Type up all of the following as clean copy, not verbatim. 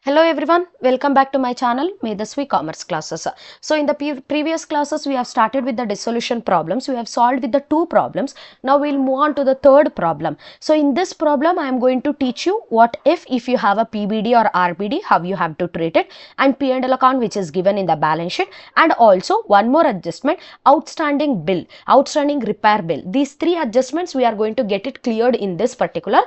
Hello everyone, welcome back to my channel Medaswi Commerce Classes. So in the previous classes we have started with the dissolution problems. We have solved with the two problems. Now we'll move on to the third problem. So in this problem I am going to teach you what if you have a PBD or RBD, how you have to treat it, and P&L account which is given in the balance sheet, and also one more adjustment, outstanding bill, outstanding repair bill. These three adjustments we are going to get it cleared in this particular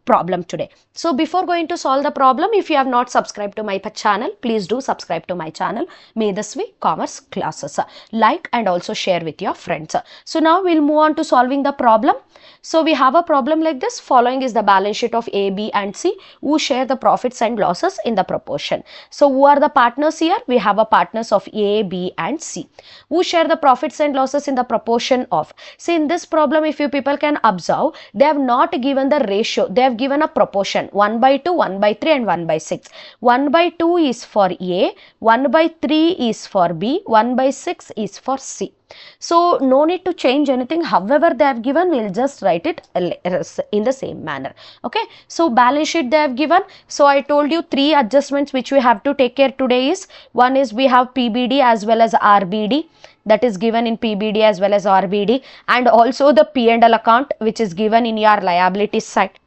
problem today. So before going to solve the problem, if you have not subscribed to my channel, please do subscribe to my channel Medaswi Commerce Classes. Like and also share with your friends. So now we'll move on to solving the problem. So we have a problem like this. Following is the balance sheet of A, B and C who share the profits and losses in the proportion. So who are the partners here? We have a partners of A, B and C who share the profits and losses in the proportion of. See, in this problem, if you people can observe, they have not given the ratio. They have given a proportion 1/2, 1/3 and 1/6. 1/2 is for A, 1/3 is for B, 1/6 is for C. So no need to change anything. However they have given, we'll just write it in the same manner. Okay, so balance sheet they have given. So I told you three adjustments which we have to take care today is, one is we have PBD as well as RBD, that is given in PBD as well as RBD, and also the P&L account which is given in your liabilities side,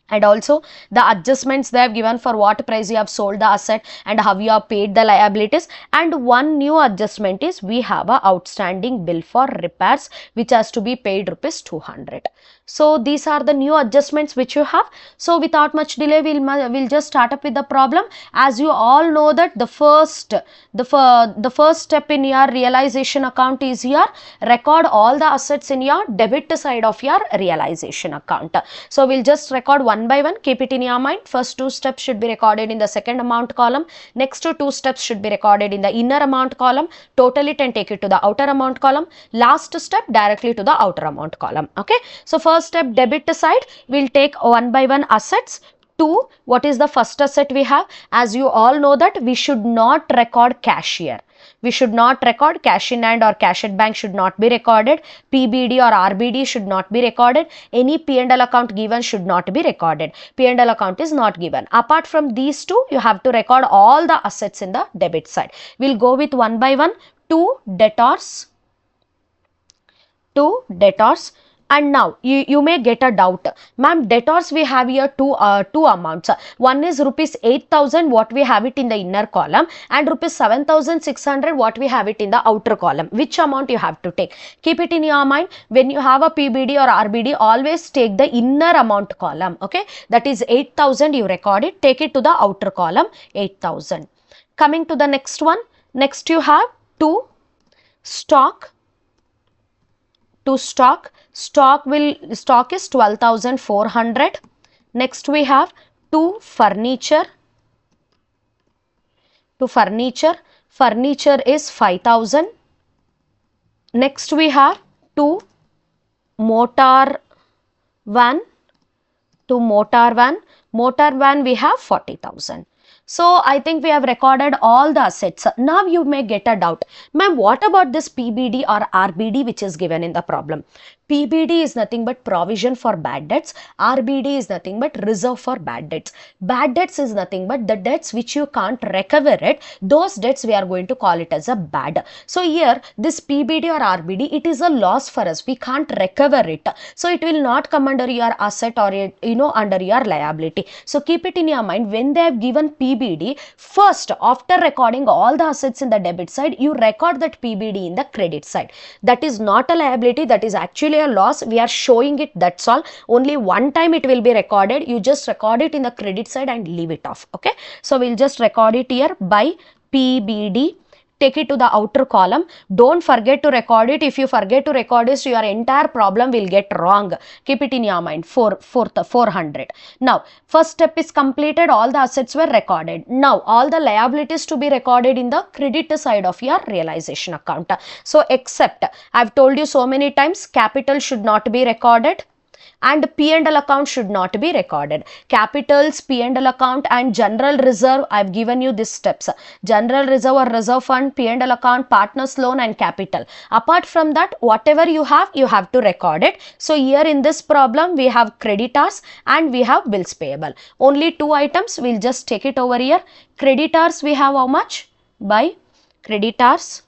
and also the adjustments they have given for what price you have sold the asset and how you have paid the liabilities. And one new adjustment is we have a outstanding bill for repairs which has to be paid ₹200. So these are the new adjustments which you have. So without much delay we'll just start up with the problem. As you all know that the first step in your realization account is your record all the assets in your debit side of your realization account. So we'll just record one by one. Keep it in your mind. First two steps should be recorded in the second amount column. Next two steps should be recorded in the inner amount column. Total it and take it to the outer amount column. Last step directly to the outer amount column. Okay. So first step, debit side, we'll take one by one assets. Two, what is the first asset we have? As you all know that we should not record cash here. We should not record cash in hand or cash at bank should not be recorded. PBD or RBD should not be recorded. Any P&L account given should not be recorded. P&L account is not given. Apart from these two, you have to record all the assets in the debit side. We'll go with one by one. Two debtors. And now you may get a doubt, ma'am, debtors we have here two amounts. One is ₹8,000 what we have it in the inner column, and ₹7,600 what we have it in the outer column. Which amount you have to take? Keep it in your mind. When you have a PBD or RBD, always take the inner amount column. Okay, that is 8,000 you record it. Take it to the outer column 8,000. Coming to the next one. Next you have two stock. Stock is 12,400. Next we have two furniture. Furniture is 5,000. Next we have two motor van. Motor van we have 40,000. So I think we have recorded all the assets. Now you may get a doubt, ma'am, what about this PBD or RBD which is given in the problem? PBD is nothing but provision for bad debts. RBD is nothing but reserve for bad debts. Bad debts is nothing but the debts which you can't recover it. Those debts we are going to call it as a bad. So here this PBD or RBD, it is a loss for us. We can't recover it. So it will not come under your asset or under your liability. So keep it in your mind. When they have given PBD, first after recording all the assets in the debit side, you record that PBD in the credit side. That is not a liability. That is actually a loss. We are showing it, that's all. Only one time it will be recorded. You just record it in the credit side and leave it off. Okay, so we'll just record it here by PBD. Take it to the outer column. Don't forget to record it. If you forget to record it, your entire problem will get wrong. Keep it in your mind. 400. Now first step is completed. All the assets were recorded. Now all the liabilities to be recorded in the credit side of your realization account. So except, I've told you so many times, capital should not be recorded. and P&L account should not be recorded. Capitals, P&L account and general reserve, I have given you these steps. General reserve or reserve fund, P&L account, partners loan and capital. Apart from that, whatever you have to record it. So here in this problem we have creditors and we have bills payable. Only two items, we'll just take it over here. Creditors we have how much? By creditors,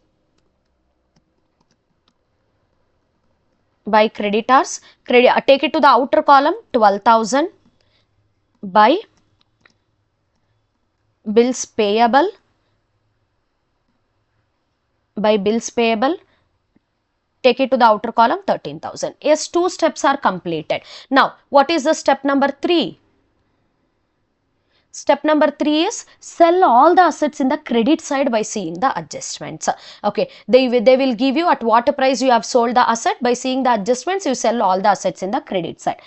take it to the outer column, 12,000 by bills payable, take it to the outer column, 13,000. Yes, two steps are completed. Now, what is the step number 3? Step number 3 is sell all the assets in the credit side by seeing the adjustments. Okay, they will give you at what price you have sold the asset. By seeing the adjustments, you sell all the assets in the credit side.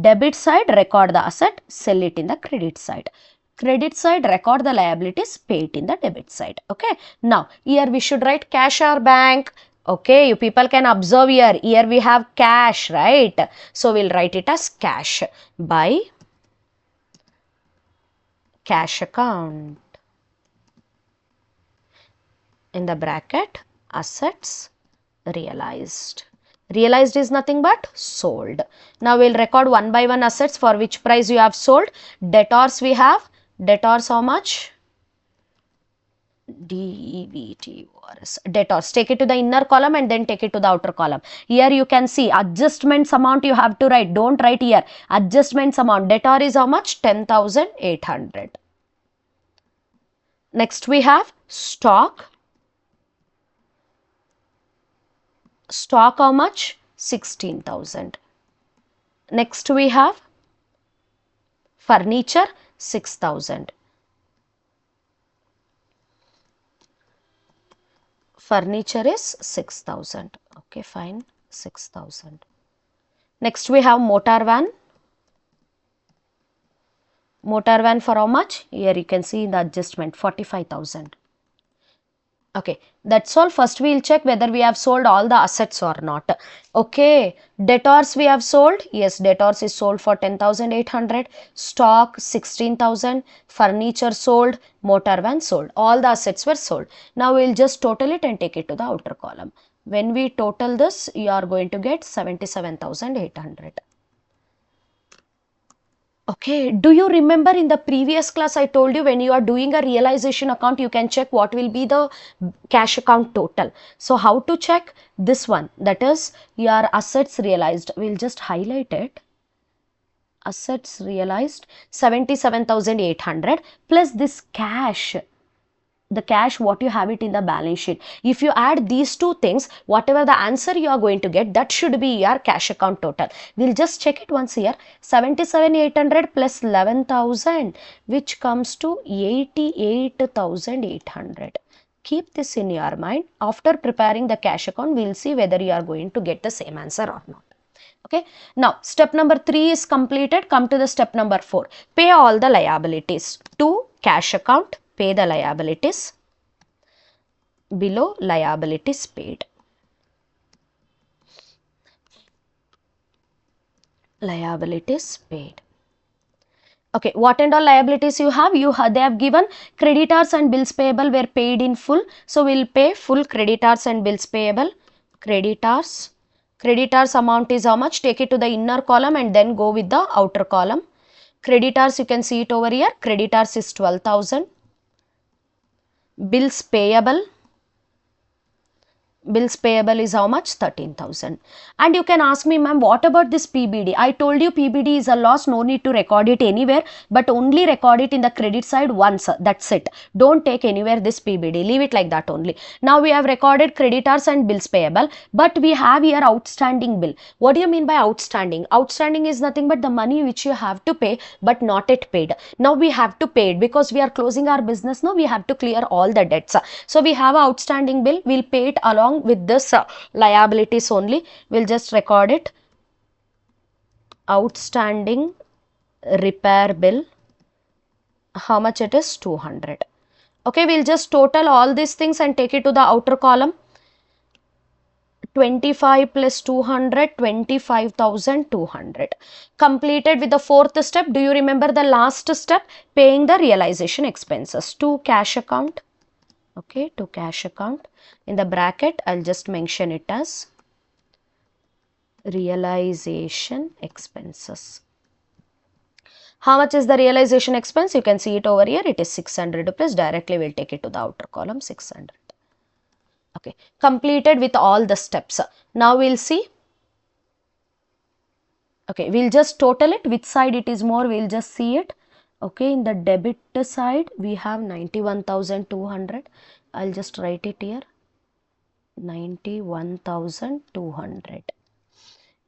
Debit side, record the asset, sell it in the credit side. Credit side, record the liabilities, pay it in the debit side. Okay, now here we should write cash or bank. Okay, you people can observe here. Here we have cash, right? So we'll write it as cash by cash account, in the bracket assets realized. Realized is nothing but sold. Now we'll record one by one assets for which price you have sold. Debtors we have. Debtors how much? DEBTORS. Debtors. Take it to the inner column and then take it to the outer column. Here you can see adjustments amount you have to write. Don't write here. Adjustments amount. Debtor is how much? 10,800. Next we have stock. Stock how much? 16,000. Next we have furniture, 6,000. Furniture is 6,000. Okay, fine, 6,000. Next we have motor van. Motor van for how much? Here you can see the adjustment, 45,000. Okay, that's all. First we will check whether we have sold all the assets or not. Okay, debtors we have sold. Yes, debtors is sold for 10,800. Stock 16,000. Furniture sold. Motor van sold. All the assets were sold. Now we will just total it and take it to the outer column. When we total this, you are going to get 77,800. Okay, do you remember in the previous class I told you when you are doing a realization account, you can check what will be the cash account total. So how to check this one? That is your assets realized. We'll just highlight it. Assets realized 77,800 plus this cash. The cash what you have it in the balance sheet. If you add these two things, whatever the answer you are going to get, that should be your cash account total. We'll just check it once here. 77,800 plus 11,000, which comes to 88,800. Keep this in your mind. After preparing the cash account, we'll see whether you are going to get the same answer or not. Okay, now step number 3 is completed. Come to the step number 4. Pay all the liabilities to cash account. Pay the liabilities. Below liabilities paid. Liabilities paid. Okay, what and all liabilities you have? They have given creditors and bills payable were paid in full. So we'll pay full creditors and bills payable. Creditors. Creditors amount is how much? Take it to the inner column and then go with the outer column. Creditors, you can see it over here. Creditors is 12,000. Bills payable. Bills payable is how much? 13,000. And you can ask me, ma'am, what about this PBD? I told you PBD is a loss, no need to record it anywhere, but only record it in the credit side once. That's it. Don't take anywhere this PBD. Leave it like that only. Now we have recorded creditors and bills payable, but we have here outstanding bill. What do you mean by outstanding? Outstanding is nothing but the money which you have to pay, but not yet paid. Now we have to pay it because we are closing our business. Now we have to clear all the debts. So we have an outstanding bill. We'll pay it along with this liabilities only. We'll just record it. Outstanding repair bill. How much it is? 200. Okay, we'll just total all these things and take it to the outer column. 25 plus 200, 25,200. Completed with the fourth step. Do you remember the last step? Paying the realization expenses to cash account. Okay, to cash account. In the bracket, I'll just mention it as realization expenses. How much is the realization expense? You can see it over here. It is 600 rupees. Directly we'll take it to the outer column, 600. Okay, completed with all the steps. Now we'll see. Okay, we'll just total it. Which side it is more, we'll just see it. Okay, in the debit side, we have 91,200. I'll just write it here. 91,200.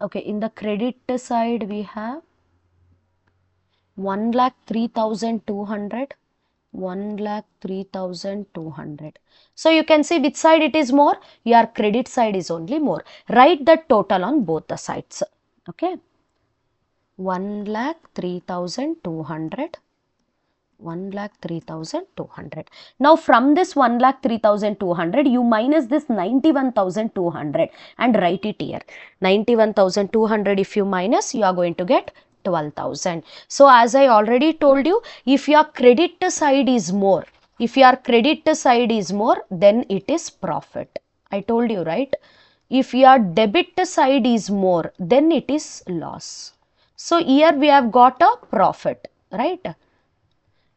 Okay, in the credit side, we have 1,03,200. 1,03,200. So you can see which side it is more. Your credit side is only more. Write the total on both the sides. Okay. 1,03,200. 1,03,200. Now from this 1,03,200, you minus this 91,200 and write it here. 91,200 if you minus, you are going to get 12,000. So as I already told you, if your credit side is more, then it is profit. I told you, right? If your debit side is more, then it is loss. So here we have got a profit, right?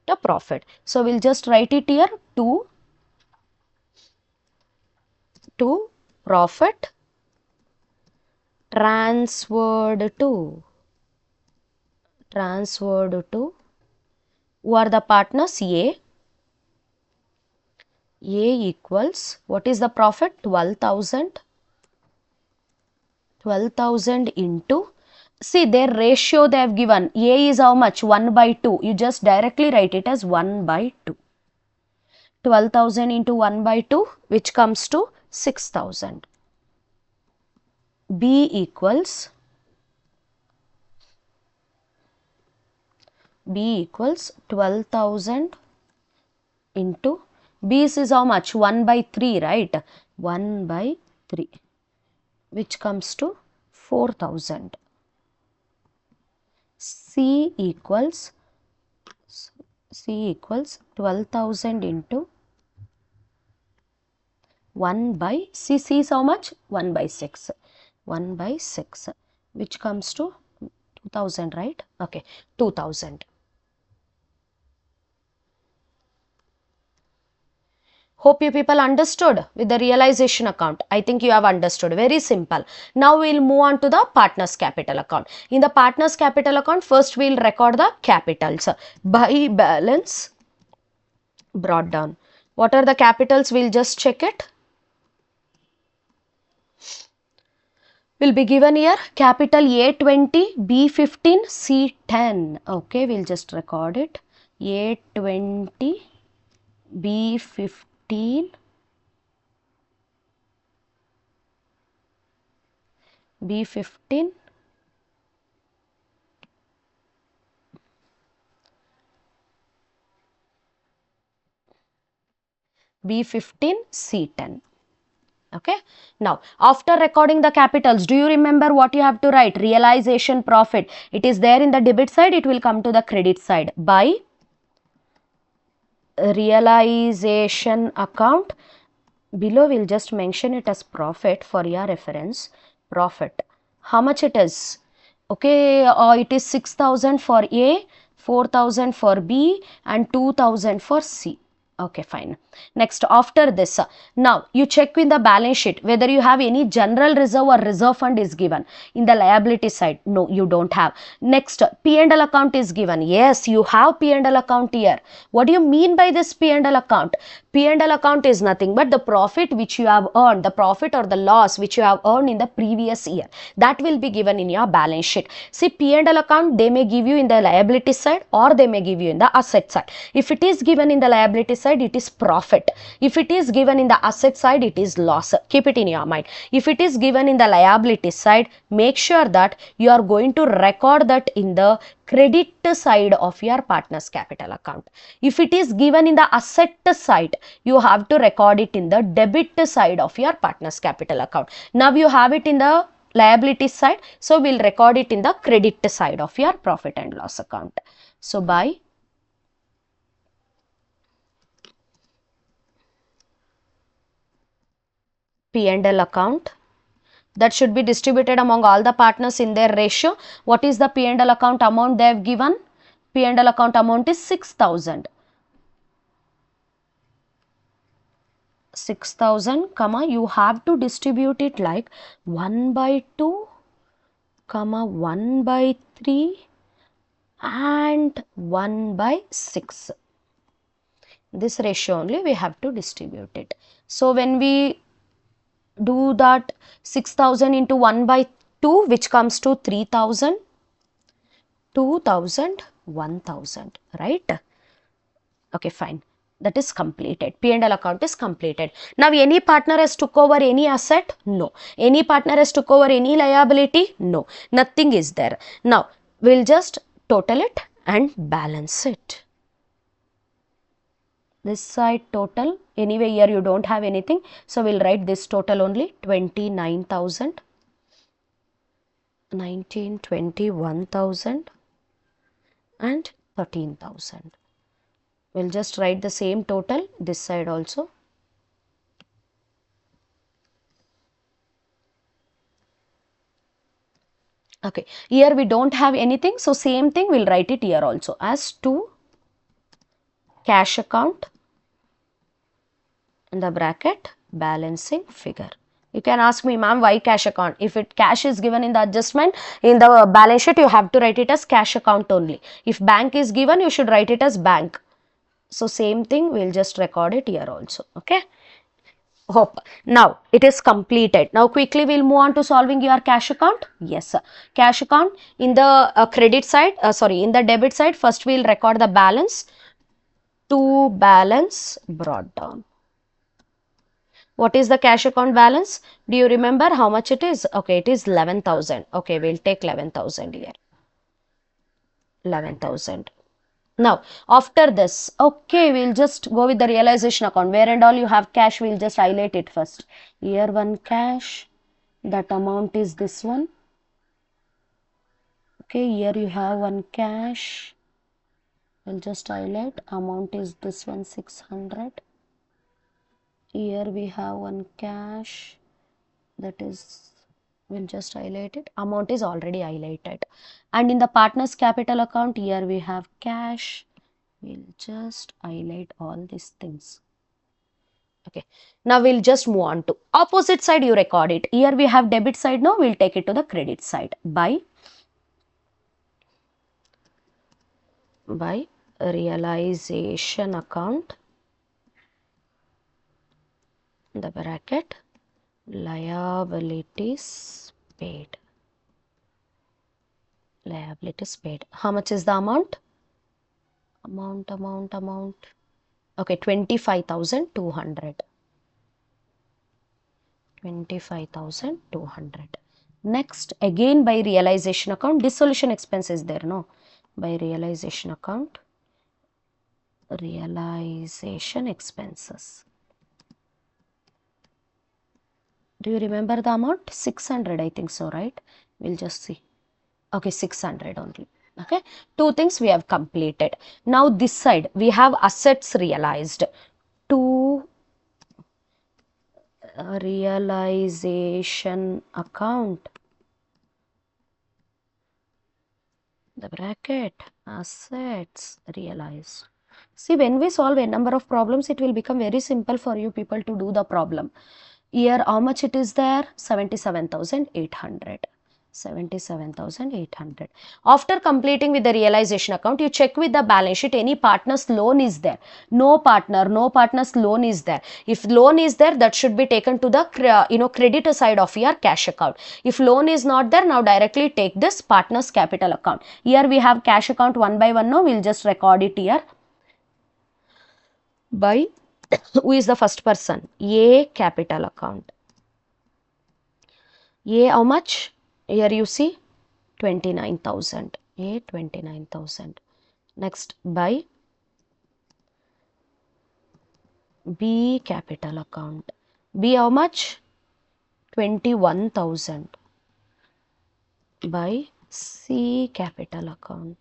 The profit. So we'll just write it here, to profit transferred to who are the partners? A equals, what is the profit? 12,000. 12,000 into, see their ratio they have given. A is how much? 1/2. You just directly write it as 1/2. 12,000 into 1/2, which comes to 6,000. B equals 12,000 into, B is how much? 1/3, right? 1/3, which comes to 4,000. C equals 12,000 into 1/C is how much? 1/6. 1/6, which comes to 2,000, right? Okay, 2,000. Hope you people understood with the realization account. I think you have understood. Very simple. Now we'll move on to the partners capital account. In the partners capital account, first we'll record the capitals. By balance brought down. What are the capitals? We'll just check it. Will be given here capital A20, B15, C10. Okay, we'll just record it. A20, B15, B15, B15, C10. Okay. Now, after recording the capitals, do you remember what you have to write? Realization profit. It is there in the debit side. It will come to the credit side. By realization account, below we'll just mention it as profit for your reference. Profit. How much it is? Okay, it is 6,000 for A, 4,000 for B and 2,000 for C. Okay, fine. Next, after this, now you check in the balance sheet whether you have any general reserve or reserve fund is given. In the liability side, no, you don't have. Next, P&L account is given. Yes, you have P&L account here. What do you mean by this P&L account? P&L account is nothing but the profit which you have earned, the profit or the loss which you have earned in the previous year. That will be given in your balance sheet. See, P&L account, they may give you in the liability side or they may give you in the asset side. If it is given in the liability side, side, it is profit. If it is given in the asset side, it is loss. Keep it in your mind. If it is given in the liability side, make sure that you are going to record that in the credit side of your partner's capital account. If it is given in the asset side, you have to record it in the debit side of your partner's capital account. Now you have it in the liability side, so we'll record it in the credit side of your profit and loss account. So by P&L account that should be distributed among all the partners in their ratio. What is the P&L account amount they have given? P&L account amount is 6,000. 6,000, you have to distribute it like 1 by 2, 1 by 3 and 1 by 6. This ratio only we have to distribute it. So when we do that 6,000 into 1 by 2, which comes to 3,000, 2,000, 1,000, right? Okay, fine. That is completed. P&L account is completed. Now, any partner has took over any asset? No. Any partner has took over any liability? No. Nothing is there. Now, we'll just total it and balance it. This side total, anyway here you don't have anything, so we'll write this total only 29,000, 19, 21,000 and 13,000. We'll just write the same total this side also. Okay, here we don't have anything, so same thing we'll write it here also as to cash account in the bracket balancing figure. You can ask me, ma'am, why cash account? If cash is given in the adjustment in the balance sheet, you have to write it as cash account only. If bank is given, you should write it as bank. So same thing, we'll just record it here also. Okay. Hope. Now it is completed. Now quickly we'll move on to solving your cash account. Yes, sir. Cash account in the credit side, in the debit side, first we'll record the balance. To balance brought down. What is the cash account balance? Do you remember how much it is? Okay, it is 11,000. Okay, we'll take 11,000 here. 11,000. Now, after this, okay, we'll just go with the realization account. Where and all you have cash, we'll just highlight it first. Year 1 cash, that amount is this one. Okay, here you have one cash. We'll just highlight, amount is this one, 600. Here we have one cash, that is, we'll just highlight it, amount is already highlighted. And in the partner's capital account, here we have cash, we'll just highlight all these things. Okay, now we'll just move on to opposite side, you record it. Here we have debit side, now we'll take it to the credit side by realization account, the bracket liabilities paid. Liabilities paid. How much is the amount? Amount. Okay, 25,200. 25,200. Next, again by realization account, dissolution expense is there, no? By realization account, realization expenses. Do you remember the amount? 600, I think so, right? We'll just see. Okay, 600 only. Okay, two things we have completed. Now this side we have assets realized. To realization account, the bracket assets realized. See, when we solve a number of problems, it will become very simple for you people to do the problem. Here, how much it is there? 77,800. 77,800. After completing with the realization account, you check with the balance sheet, any partner's loan is there. No partner's loan is there. If loan is there, that should be taken to the creditor side of your cash account. If loan is not there, now directly take this partner's capital account. Here we have cash account one by one. Now we'll just record it here. by who is the first person? A capital account. A how much? Here you see 29,000. A 29,000. Next by B capital account. B how much? 21,000 by C capital account.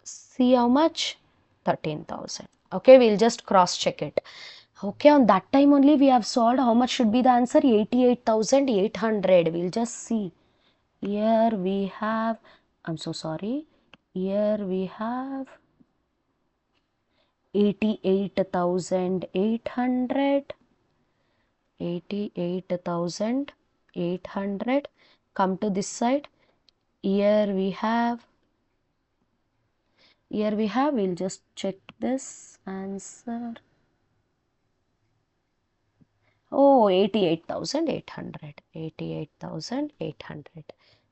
C how much? 13,000. Okay, we'll just cross check it. Okay, on that time only we have solved. How much should be the answer? 88,800. We'll just see. Here we have, I'm so sorry. Here we have 88,800. 88,800. Come to this side. Here we have, we'll just check this answer. Oh, 88,800. 88,800.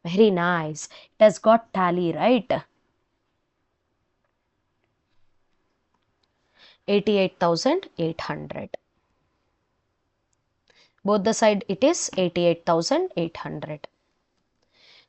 Very nice. It has got tally, right? 88,800. Both the side it is 88,800.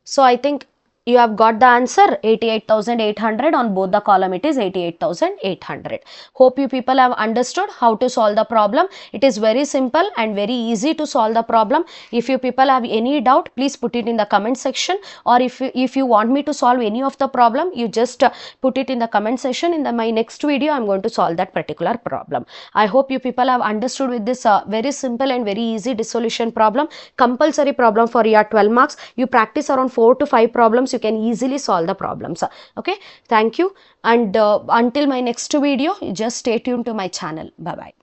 So I think you have got the answer. 88,800 on both the column it is 88,800. Hope you people have understood how to solve the problem. It is very simple and very easy to solve the problem. If you people have any doubt, please put it in the comment section, or if you want me to solve any of the problem, you just put it in the comment section. In my next video I am going to solve that particular problem. I hope you people have understood with this very simple and very easy dissolution problem. Compulsory problem for your 12 marks. You practice around 4 to 5 problems, you can easily solve the problems. Okay, thank you, and until my next video, just stay tuned to my channel. Bye bye.